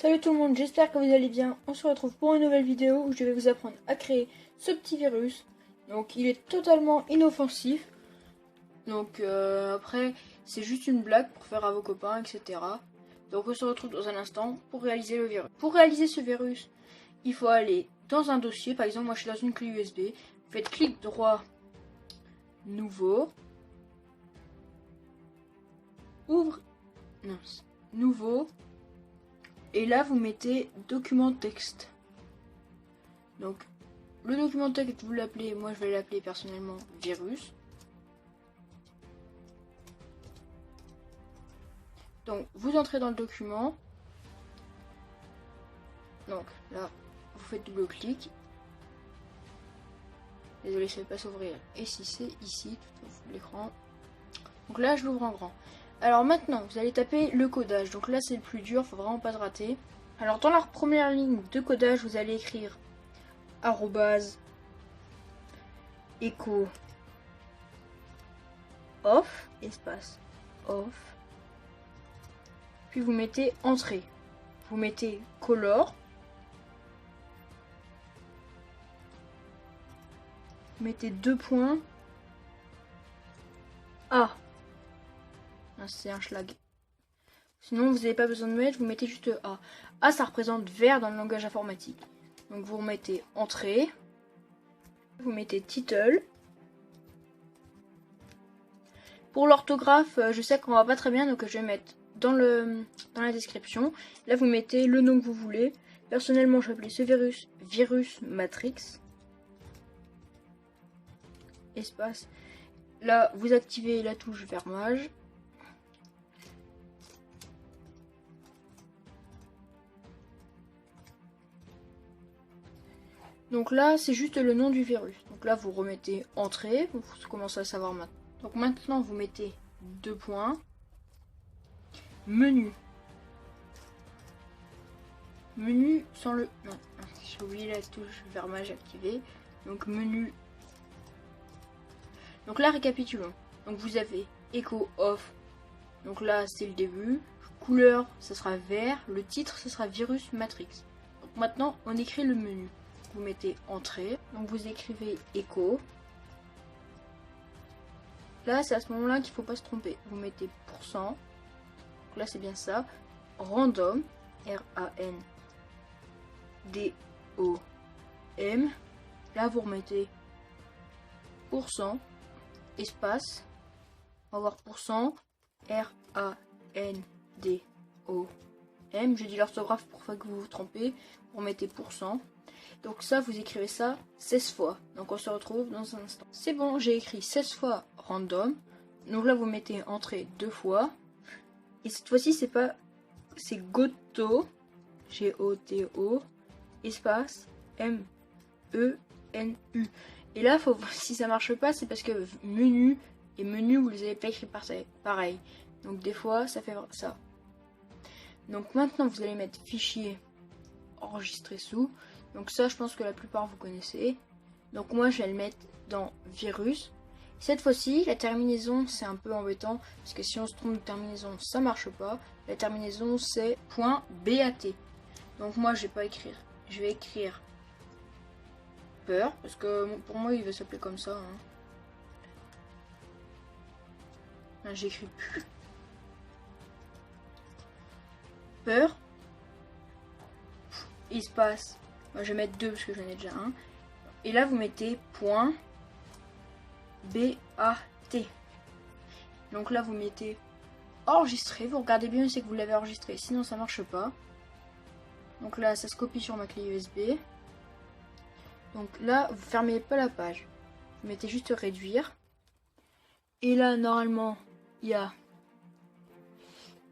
Salut tout le monde, j'espère que vous allez bien. On se retrouve pour une nouvelle vidéo où je vais vous apprendre à créer ce petit virus. Donc il est totalement inoffensif. Donc après c'est juste une blague pour faire à vos copains, etc. Donc on se retrouve dans un instant pour réaliser le virus. Pour réaliser ce virus, il faut aller dans un dossier. Par exemple moi je suis dans une clé USB. Vous faites clic droit, nouveau. Ouvre, non, nouveau. Et là, vous mettez document texte. Donc, le document texte, vous l'appelez, moi je vais l'appeler personnellement virus. Donc, vous entrez dans le document. Donc, là, vous faites double-clic. Désolé, ça ne va pas s'ouvrir. Et si c'est ici, tout au fond de l'écran. Donc là, je l'ouvre en grand. Alors maintenant, vous allez taper le codage. Donc là, c'est le plus dur, faut vraiment pas se rater. Alors dans la première ligne de codage, vous allez écrire @echo off, espace off. Puis vous mettez entrée. Vous mettez color. Vous mettez 2 points. A. C'est un schlag. Sinon, vous n'avez pas besoin de mettre, vous mettez juste A. A, ça représente vert dans le langage informatique. Donc, vous remettez entrée. Vous mettez title. Pour l'orthographe, je sais qu'on va pas très bien, donc je vais mettre dans la description. Là, vous mettez le nom que vous voulez. Personnellement, je vais appeler ce virus Matrix. Espace. Là, vous activez la touche fermage. Donc là, c'est juste le nom du virus. Donc là, vous remettez entrée. Vous commencez à savoir maintenant. Donc maintenant, vous mettez 2 points. Menu. Menu sans le... Non, j'ai oublié la touche fermage activée. Donc menu. Donc là, récapitulons. Donc vous avez Echo Off. Donc là, c'est le début. Couleur, ça sera vert. Le titre, ça sera Virus Matrix. Donc maintenant, on écrit le menu. Vous mettez entrée. Donc vous écrivez Echo. Là, c'est à ce moment-là qu'il ne faut pas se tromper. Vous mettez %. Donc là, c'est bien ça. Random. R-A-N-D-O-M. Là, vous remettez %. Espace. On va voir R-A-N-D-O-M. Je dis l'orthographe pour pas que vous vous trompez. Vous remettez %. Donc ça, vous écrivez ça 16 fois. Donc on se retrouve dans un instant. C'est bon, j'ai écrit 16 fois random. Donc là, vous mettez entrée 2 fois. Et cette fois-ci, c'est Goto. G-O-T-O. Espace M-E-N-U. Et là, si ça marche pas, c'est parce que menu et menu, vous les avez pas écrits pareil. Donc des fois, ça fait ça. Donc maintenant, vous allez mettre fichier enregistré sous. Donc ça, je pense que la plupart vous connaissez. Donc moi, je vais le mettre dans virus. Cette fois-ci, la terminaison, c'est un peu embêtant. Parce que si on se trompe de terminaison, ça marche pas. La terminaison, c'est .bat. Donc moi, je vais pas écrire. Je vais écrire peur. Parce que pour moi, il va s'appeler comme ça. Là, j'écris plus. Peur. Espace. Moi, je vais mettre 2 parce que j'en ai déjà un. Et là, vous mettez .bat. Donc là, vous mettez enregistrer. Vous regardez bien, c'est que vous l'avez enregistré. Sinon, ça marche pas. Donc là, ça se copie sur ma clé USB. Donc là, vous fermez pas la page. Vous mettez juste réduire. Et là, normalement, il y a...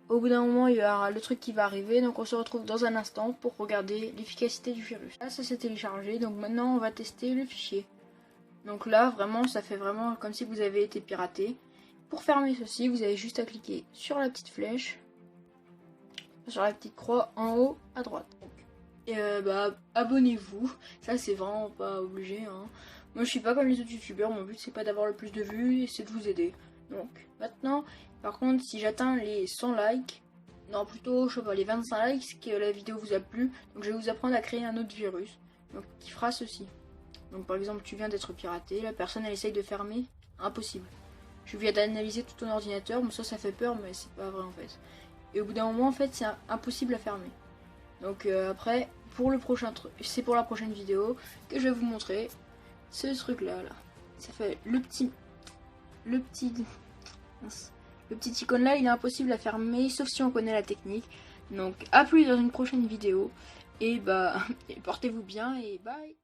Au bout d'un moment, il y aura le truc qui va arriver. Donc on se retrouve dans un instant pour regarder l'efficacité du virus. Là, ça s'est téléchargé. Donc maintenant, on va tester le fichier. Donc là, vraiment, ça fait vraiment comme si vous avez été piraté. Pour fermer ceci, vous avez juste à cliquer sur la petite flèche. Sur la petite croix en haut à droite. Et abonnez-vous. Ça, c'est vraiment pas obligé. Moi, je suis pas comme les autres youtubeurs. Mon but, c'est pas d'avoir le plus de vues, c'est de vous aider. Donc maintenant, par contre, si j'atteins les 100 likes, non plutôt je sais pas les 25 likes que la vidéo vous a plu. Donc je vais vous apprendre à créer un autre virus donc, qui fera ceci. Donc par exemple tu viens d'être piraté, la personne elle essaye de fermer, impossible. Je viens d'analyser tout ton ordinateur, bon ça fait peur mais c'est pas vrai en fait. Et au bout d'un moment en fait c'est impossible à fermer. Donc après pour le prochain truc, c'est pour la prochaine vidéo que je vais vous montrer ce truc là. Ça fait le petit icône là, il est impossible à fermer sauf si on connaît la technique. Donc à plus dans une prochaine vidéo et bah portez-vous bien et bye.